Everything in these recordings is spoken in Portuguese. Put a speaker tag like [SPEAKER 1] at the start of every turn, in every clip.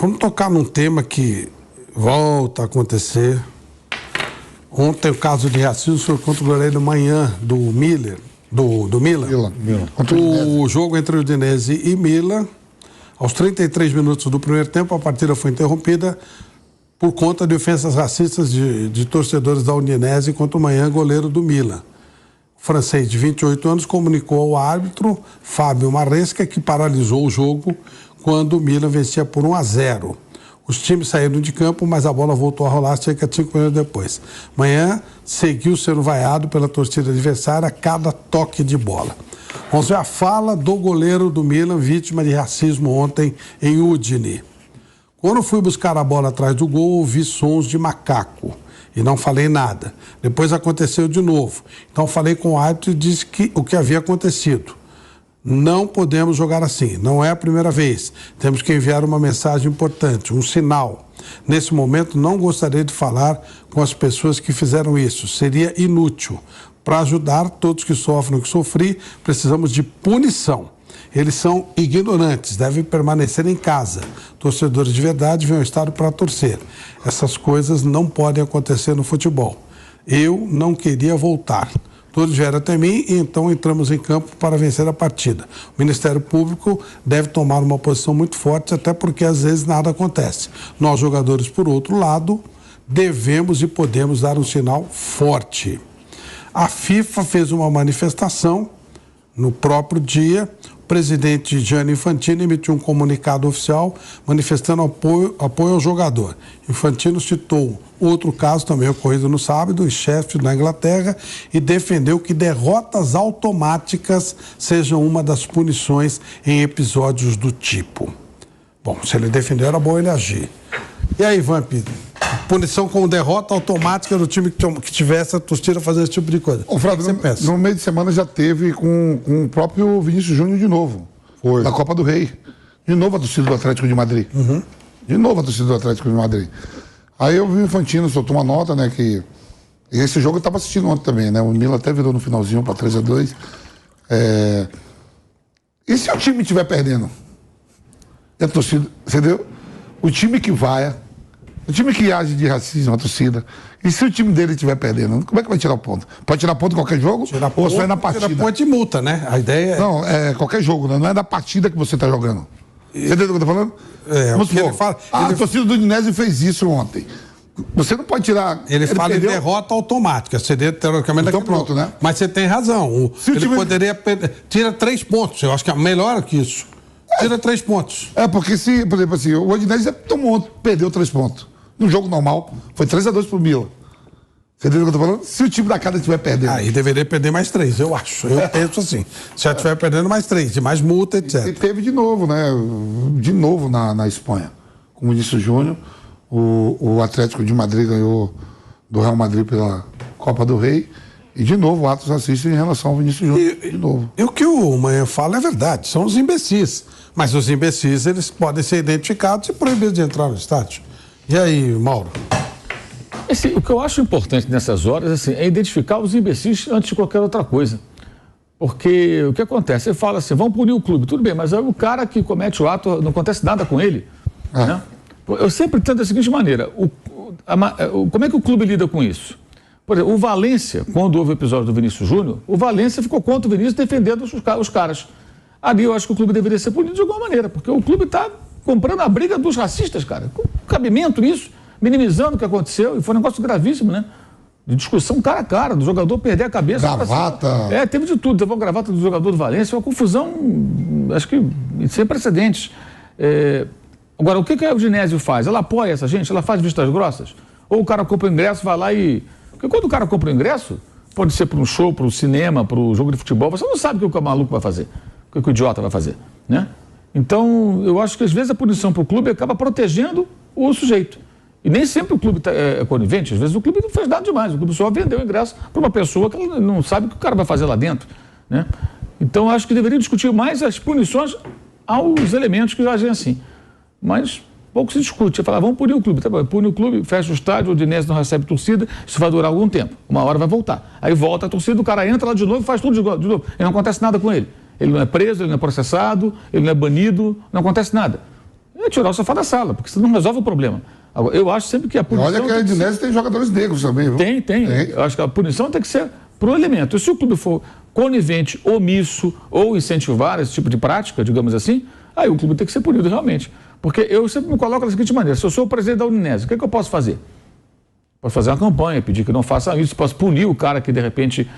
[SPEAKER 1] Vamos tocar num tema que volta a acontecer. Ontem o caso de racismo foi contra o goleiro Manhã, do Milan. O jogo entre o Udinese e Milan, aos 33 minutos do primeiro tempo, a partida foi interrompida por conta de ofensas racistas de torcedores da Udinese contra o Manhã, goleiro do Milan. O francês de 28 anos comunicou ao árbitro, Fábio Maresca, que paralisou o jogo quando o Milan vencia por 1-0. Os times saíram de campo, mas a bola voltou a rolar cerca de 5 minutos depois. Manhã seguiu sendo vaiado pela torcida adversária a cada toque de bola. Vamos ver a fala do goleiro do Milan, vítima de racismo ontem em Udine. Quando fui buscar a bola atrás do gol, ouvi sons de macaco e não falei nada. Depois aconteceu de novo. Então falei com o árbitro e disse o que havia acontecido. Não podemos jogar assim, não é a primeira vez. Temos que enviar uma mensagem importante, um sinal. Nesse momento, não gostaria de falar com as pessoas que fizeram isso. Seria inútil. Para ajudar todos que sofrem o que sofri, precisamos de punição. Eles são ignorantes, devem permanecer em casa. Torcedores de verdade vêm ao estádio para torcer. Essas coisas não podem acontecer no futebol. Eu não queria voltar. Todos vieram até mim e então entramos em campo para vencer a partida. O Ministério Público deve tomar uma posição muito forte, até porque às vezes nada acontece. Nós, jogadores, por outro lado, devemos e podemos dar um sinal forte. A FIFA fez uma manifestação no próprio dia. O presidente Gianni Infantino emitiu um comunicado oficial manifestando apoio ao jogador. Infantino citou outro caso também ocorrido no sábado, em Sheffield, na Inglaterra, e defendeu que derrotas automáticas sejam uma das punições em episódios do tipo. Bom, se ele defendeu, era bom ele agir. E aí, Vamp, punição com derrota automática do time que tivesse a torcida fazendo esse tipo de coisa.
[SPEAKER 2] Ô, Flávio, no meio de semana já teve com o próprio Vinícius Júnior de novo. Foi. Na Copa do Rei. De novo a torcida do Atlético de Madrid. Uhum. De novo a torcida do Atlético de Madrid. Aí eu vi o Infantino, soltou uma nota, né, que... E esse jogo eu estava assistindo ontem também, né? O Milan até virou no finalzinho para 3-2. E se o time estiver perdendo? E a torcida, entendeu? O time que vai... O time que age de racismo, a torcida. E se o time dele estiver perdendo, como é que vai tirar o ponto? Pode tirar ponto em qualquer jogo? Ou só é na partida?
[SPEAKER 1] Tira ponto e multa, né? A ideia é...
[SPEAKER 2] Não, é qualquer jogo, né? Não é da partida que você está jogando. Você entendeu o que eu estou falando? A torcida do Udinese fez isso ontem. Você não pode tirar...
[SPEAKER 1] Ele fala em derrota automática. Seria, teoricamente,
[SPEAKER 2] então pronto, né?
[SPEAKER 1] Mas você tem razão. Ele poderia... Tira 3 pontos. Eu acho que é melhor que isso. Tira 3 pontos.
[SPEAKER 2] Porque se, por exemplo assim, o Udinese perdeu 3 pontos. No jogo normal, foi 3-2 pro Milan. Você entendeu o que eu tô falando? Se o time da casa estiver perdendo...
[SPEAKER 1] Aí deveria perder mais 3, eu acho. Eu penso assim. Se já estiver perdendo mais 3, de mais multa, etc.
[SPEAKER 2] E teve de novo, né? De novo na Espanha. Com o Vinícius Júnior, o Atlético de Madrid ganhou do Real Madrid pela Copa do Rei. E de novo, atos racistas em relação ao Vinícius Júnior. De novo.
[SPEAKER 1] E o que o Manhã fala é verdade. São os imbecis. Mas os imbecis, eles podem ser identificados e proibidos de entrar no estádio. E aí, Mauro?
[SPEAKER 3] O que eu acho importante nessas horas assim, é identificar os imbecis antes de qualquer outra coisa. Porque o que acontece? Você fala assim, vamos punir o clube, tudo bem, mas é o cara que comete o ato, não acontece nada com ele. Né? Eu sempre tento da seguinte maneira, como é que o clube lida com isso? Por exemplo, o Valência, quando houve o episódio do Vinícius Júnior, o Valência ficou contra o Vinícius defendendo os caras. Ali eu acho que o clube deveria ser punido de alguma maneira, porque o clube está comprando a briga dos racistas, cara. Com cabimento nisso, minimizando o que aconteceu, e foi um negócio gravíssimo, né? De discussão cara a cara, do jogador perder a cabeça.
[SPEAKER 2] Gravata.
[SPEAKER 3] Teve de tudo. Teve uma gravata do jogador do Valência, uma confusão, acho que sem precedentes. Agora, o que a Udinese faz? Ela apoia essa gente? Ela faz vistas grossas? Ou o cara compra o ingresso, vai lá e... Porque quando o cara compra o ingresso, pode ser para um show, para um cinema, para um jogo de futebol, você não sabe o que o maluco vai fazer, o que o idiota vai fazer, né? Então, eu acho que às vezes a punição para o clube acaba protegendo o sujeito. E nem sempre o clube é conivente, às vezes o clube não fez nada demais, o clube só vendeu o ingresso para uma pessoa que ela não sabe o que o cara vai fazer lá dentro, né? Então, eu acho que deveria discutir mais as punições aos elementos que agem assim. Mas pouco se discute. Você fala, vamos punir o clube. Tá bom, pune o clube, fecha o estádio, o Udinese não recebe torcida, isso vai durar algum tempo. Uma hora vai voltar. Aí volta a torcida, o cara entra lá de novo e faz tudo de novo. E não acontece nada com ele. Ele não é preso, ele não é processado, ele não é banido, não acontece nada. é tirar o sofá da sala, porque você não resolve o problema. Agora, eu acho sempre que a punição...
[SPEAKER 2] Olha que a Udinese tem jogadores negros também, viu?
[SPEAKER 3] Tem. Eu acho que a punição tem que ser pro elemento. E se o clube for conivente, omisso ou incentivar esse tipo de prática, digamos assim, aí o clube tem que ser punido realmente. Porque eu sempre me coloco da seguinte maneira: se eu sou o presidente da Udinese, o que eu posso fazer? Posso fazer uma campanha, pedir que não faça isso, posso punir o cara que de repente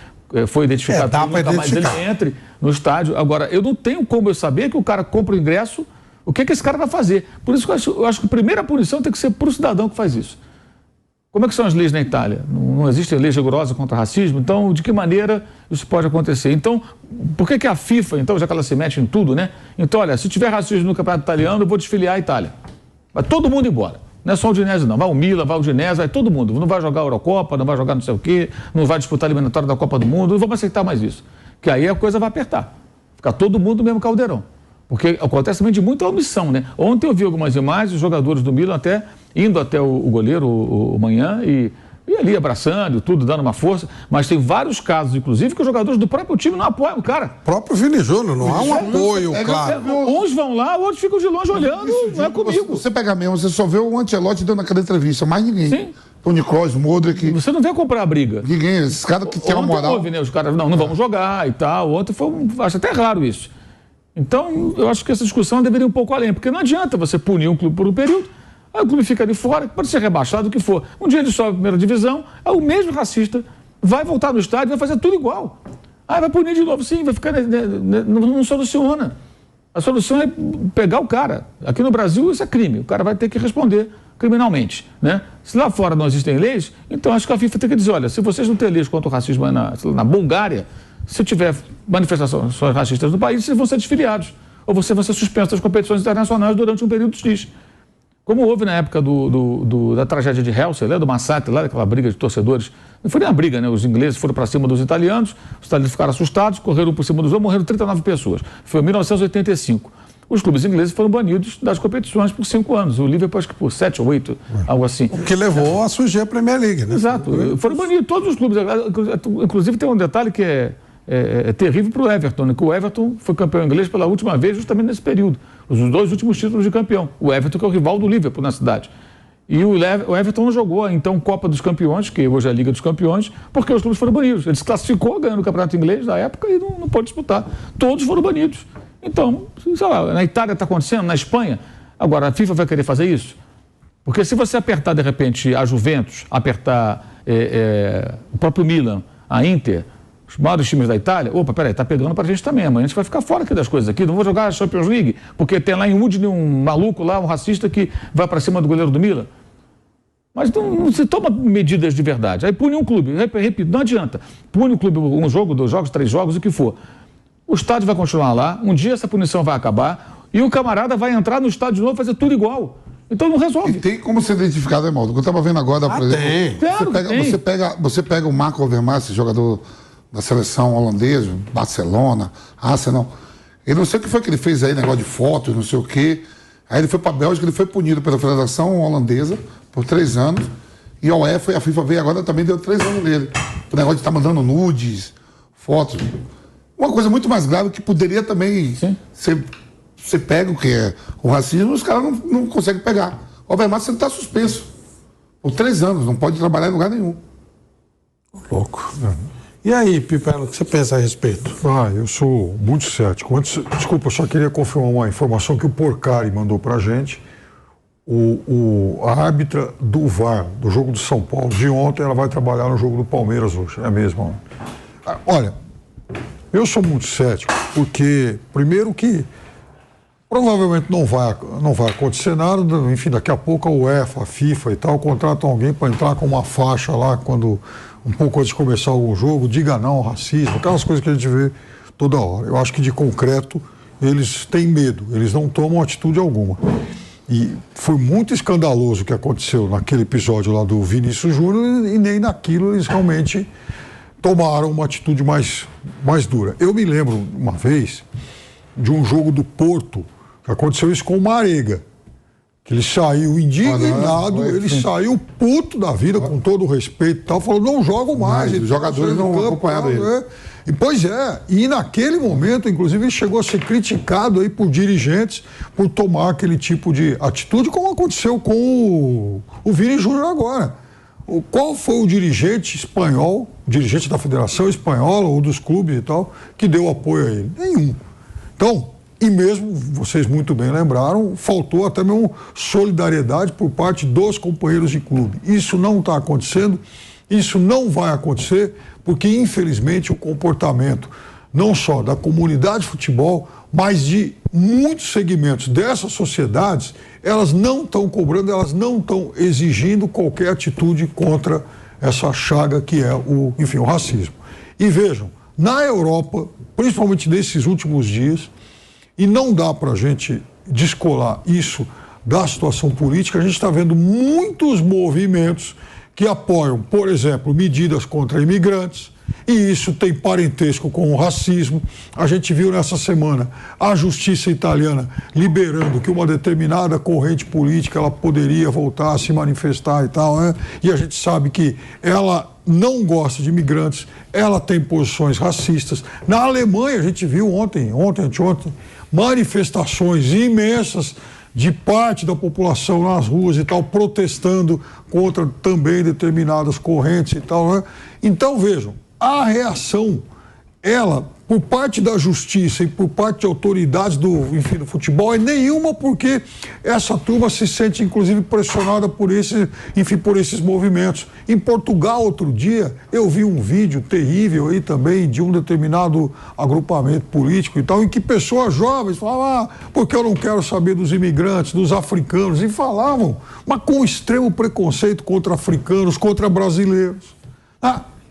[SPEAKER 3] foi identificado,
[SPEAKER 1] dá para
[SPEAKER 3] nunca mais ele entre no estádio. Agora, eu não tenho como eu saber que o cara compra o ingresso, o que esse cara vai fazer. Por isso que eu acho que a primeira punição tem que ser para o cidadão que faz isso. Como é que são as leis na Itália? Não existe lei rigorosa contra racismo, então de que maneira isso pode acontecer? Então, por que a FIFA, então, já que ela se mete em tudo, né? Então, olha, se tiver racismo no campeonato italiano, eu vou desfiliar a Itália. Vai todo mundo embora. Não é só o Udinese, não. Vai o Milan, vai o Udinese, vai todo mundo. Não vai jogar a Eurocopa, não vai jogar não sei o quê, não vai disputar a eliminatória da Copa do Mundo, não vamos aceitar mais isso. Que aí a coisa vai apertar. Ficar todo mundo no mesmo caldeirão. Porque acontece também de muita omissão, né? Ontem eu vi algumas imagens, os jogadores do Milan até indo até o goleiro o Manhã e ali abraçando, tudo, dando uma força. Mas tem vários casos, inclusive, que os jogadores do próprio time não apoiam o cara.
[SPEAKER 1] O próprio Vini Júnior, não há um apoio, claro.
[SPEAKER 3] Uns vão lá, outros ficam de longe olhando, não é comigo.
[SPEAKER 2] Você pega mesmo, você só vê o Ancelotti dando aquela entrevista, mais ninguém.
[SPEAKER 3] Sim.
[SPEAKER 2] Toni Kroos, Modric.
[SPEAKER 3] Você não vê comprar a briga.
[SPEAKER 2] Ninguém, esses caras que tem uma moral.
[SPEAKER 3] Houve, né? Os caras, não vamos jogar e tal. Ontem foi, acho até raro isso. Então, eu acho que essa discussão deveria ir um pouco além, porque não adianta você punir um clube por um período, aí o clube fica ali fora, pode ser rebaixado, o que for. Um dia ele sobe a primeira divisão, aí o mesmo racista vai voltar no estádio e vai fazer tudo igual. Aí vai punir de novo, sim, vai ficar... Não soluciona. A solução é pegar o cara. Aqui no Brasil isso é crime, o cara vai ter que responder criminalmente, né? Se lá fora não existem leis, então acho que a FIFA tem que dizer, olha, se vocês não têm leis contra o racismo na Bulgária, se tiver manifestações racistas no país, vocês vão ser desfiliados. Ou vocês vão ser suspensos das competições internacionais durante um período X. Como houve na época da tragédia de Helsing, do massacre, lá daquela briga de torcedores. Não foi nem uma briga, né? Os ingleses foram para cima dos italianos ficaram assustados, correram por cima dos outros, morreram 39 pessoas. Foi em 1985. Os clubes ingleses foram banidos das competições por 5 anos. O Liverpool, acho que por 7 ou 8, algo assim.
[SPEAKER 1] O que levou a surgir a Premier League, né?
[SPEAKER 3] Exato. Foram banidos todos os clubes. Inclusive tem um detalhe que é terrível para o Everton, né? Que o Everton foi campeão inglês pela última vez justamente nesse período. Os 2 últimos títulos de campeão. O Everton, que é o rival do Liverpool na cidade. E o Everton não jogou, então, Copa dos Campeões, que hoje é a Liga dos Campeões, porque os clubes foram banidos. Ele se classificou ganhando o campeonato inglês na época e não pôde disputar. Todos foram banidos. Então, sei lá, na Itália está acontecendo, na Espanha. Agora, a FIFA vai querer fazer isso? Porque se você apertar, de repente, a Juventus, apertar o próprio Milan, a Inter, os maiores times da Itália, opa, peraí, tá pegando pra gente também, amanhã a gente vai ficar fora aqui das coisas aqui, não vou jogar a Champions League, porque tem lá em Udine um maluco lá, um racista que vai pra cima do goleiro do Milan. Mas não se toma medidas de verdade. Aí pune um clube, repito, não adianta. Pune um clube, 1 jogo, 2 jogos, 3 jogos, o que for. O estádio vai continuar lá, um dia essa punição vai acabar e o camarada vai entrar no estádio de novo e fazer tudo igual. Então não resolve.
[SPEAKER 2] E tem como ser identificado, Emaldo? Eu estava vendo agora, por exemplo, você pega o Marco Overmars, esse jogador da seleção holandesa, Barcelona, Arsenal. Ele não sei o que foi que ele fez aí, negócio de fotos, não sei o quê. Aí ele foi para a Bélgica, ele foi punido pela Federação Holandesa por 3 anos. E a UEFA e a FIFA veio agora também deu 3 anos nele. O negócio de estar mandando nudes, fotos. Uma coisa muito mais grave que poderia também ser pego, que é o racismo, os caras não conseguem pegar. O Overmars está suspenso por 3 anos, não pode trabalhar em lugar nenhum.
[SPEAKER 1] Louco. E aí, Pipelo, o que você pensa a respeito?
[SPEAKER 4] Eu sou muito cético. Antes, desculpa, eu só queria confirmar uma informação que o Porcari mandou pra gente. A árbitra do VAR, do jogo do São Paulo, de ontem, ela vai trabalhar no jogo do Palmeiras hoje. É mesmo. Olha, eu sou muito cético, porque, primeiro que provavelmente não vai acontecer nada, enfim, daqui a pouco a UEFA, a FIFA e tal, contratam alguém para entrar com uma faixa lá, quando um pouco antes de começar algum jogo, diga não ao racismo, aquelas coisas que a gente vê toda hora. Eu acho que de concreto eles têm medo, eles não tomam atitude alguma. E foi muito escandaloso o que aconteceu naquele episódio lá do Vinícius Júnior e nem naquilo eles realmente tomaram uma atitude mais dura. Eu me lembro uma vez de um jogo do Porto, que aconteceu isso com o Marega, que ele saiu indignado, ele saiu puto da vida, com todo o respeito e tal, falou, não jogo mais.
[SPEAKER 2] Os jogadores não acompanharam ele.
[SPEAKER 4] E, pois é, e naquele momento, inclusive, ele chegou a ser criticado aí por dirigentes por tomar aquele tipo de atitude, como aconteceu com o Vini Júnior agora. Qual foi o dirigente espanhol, dirigente da Federação Espanhola ou dos clubes e tal, que deu apoio a ele? Nenhum. Então, e mesmo, vocês muito bem lembraram, faltou até mesmo solidariedade por parte dos companheiros de clube. Isso não está acontecendo, isso não vai acontecer, porque infelizmente o comportamento não só da comunidade de futebol, mas de muitos segmentos dessas sociedades, elas não estão cobrando, elas não estão exigindo qualquer atitude contra essa chaga que é o racismo. E vejam, na Europa, principalmente nesses últimos dias, e não dá para a gente descolar isso da situação política, a gente está vendo muitos movimentos que apoiam, por exemplo, medidas contra imigrantes, e isso tem parentesco com o racismo. A gente viu nessa semana a justiça italiana liberando que uma determinada corrente política ela poderia voltar a se manifestar e tal, né? E a gente sabe que ela não gosta de imigrantes, ela tem posições racistas. Na Alemanha, a gente viu ontem, anteontem, manifestações imensas de parte da população nas ruas e tal, protestando contra também determinadas correntes e tal, né? Então, vejam, a reação, ela, por parte da justiça e por parte de autoridades do futebol, é nenhuma, porque essa turma se sente, inclusive, pressionada por esses movimentos. Em Portugal, outro dia, eu vi um vídeo terrível aí também de um determinado agrupamento político e tal, em que pessoas jovens falavam, porque eu não quero saber dos imigrantes, dos africanos, e falavam, mas com extremo preconceito contra africanos, contra brasileiros.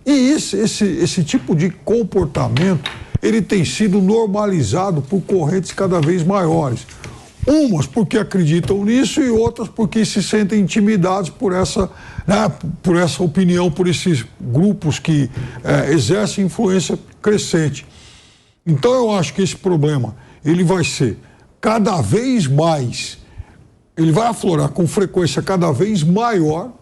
[SPEAKER 4] E esse tipo de comportamento, ele tem sido normalizado por correntes cada vez maiores. Umas porque acreditam nisso e outras porque se sentem intimidados por essa opinião, por esses grupos que exercem influência crescente. Então eu acho que esse problema, ele vai ser cada vez mais, ele vai aflorar com frequência cada vez maior,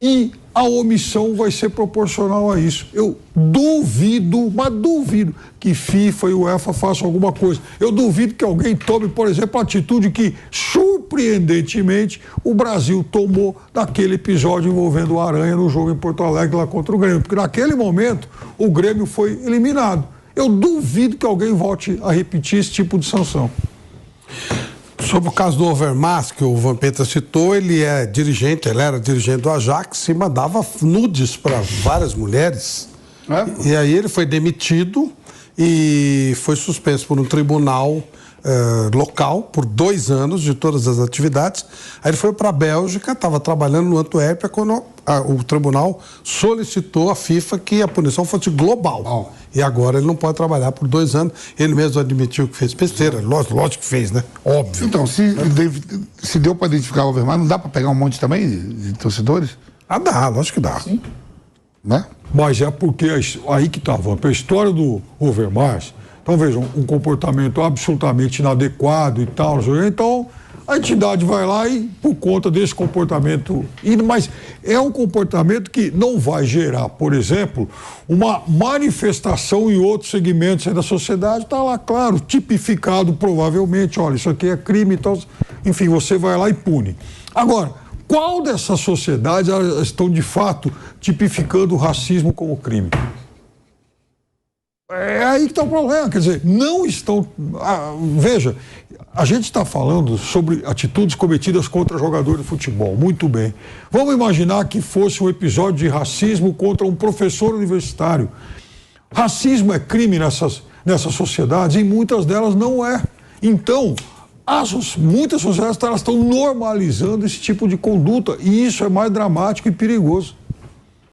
[SPEAKER 4] e a omissão vai ser proporcional a isso. Eu duvido, mas duvido, que FIFA e UEFA façam alguma coisa. Eu duvido que alguém tome, por exemplo, a atitude que, surpreendentemente, o Brasil tomou naquele episódio envolvendo o Aranha no jogo em Porto Alegre lá contra o Grêmio. Porque naquele momento o Grêmio foi eliminado. Eu duvido que alguém volte a repetir esse tipo de sanção.
[SPEAKER 1] Sobre o caso do Overmars, que o Vampeta citou, ele era dirigente do Ajax e mandava nudes para várias mulheres. E aí ele foi demitido e foi suspenso por um tribunal local por 2 anos de todas as atividades. Aí ele foi para a Bélgica, estava trabalhando no Antuérpia, quando o tribunal solicitou à FIFA que a punição fosse global. E agora ele não pode trabalhar por 2 anos. Ele mesmo admitiu que fez besteira. Lógico que fez, né? Óbvio.
[SPEAKER 2] Então, se deu para identificar o Overmars, não dá para pegar um monte também de torcedores?
[SPEAKER 1] Dá, lógico que dá.
[SPEAKER 2] Sim. Né?
[SPEAKER 4] Mas é porque aí que estava a história do Overmars. Então, vejam, um comportamento absolutamente inadequado e tal. Então, a entidade vai lá e, por conta desse comportamento, mas é um comportamento que não vai gerar, por exemplo, uma manifestação em outros segmentos da sociedade. Está lá, claro, tipificado provavelmente, olha, isso aqui é crime e tal. Enfim, você vai lá e pune. Agora, qual dessas sociedades estão, de fato, tipificando o racismo como crime? É aí que está o problema, quer dizer, não estão... veja, a gente está falando sobre atitudes cometidas contra jogador de futebol, muito bem. Vamos imaginar que fosse um episódio de racismo contra um professor universitário. Racismo é crime nessas sociedades e muitas delas não é. Então, muitas sociedades estão normalizando esse tipo de conduta e isso é mais dramático e perigoso.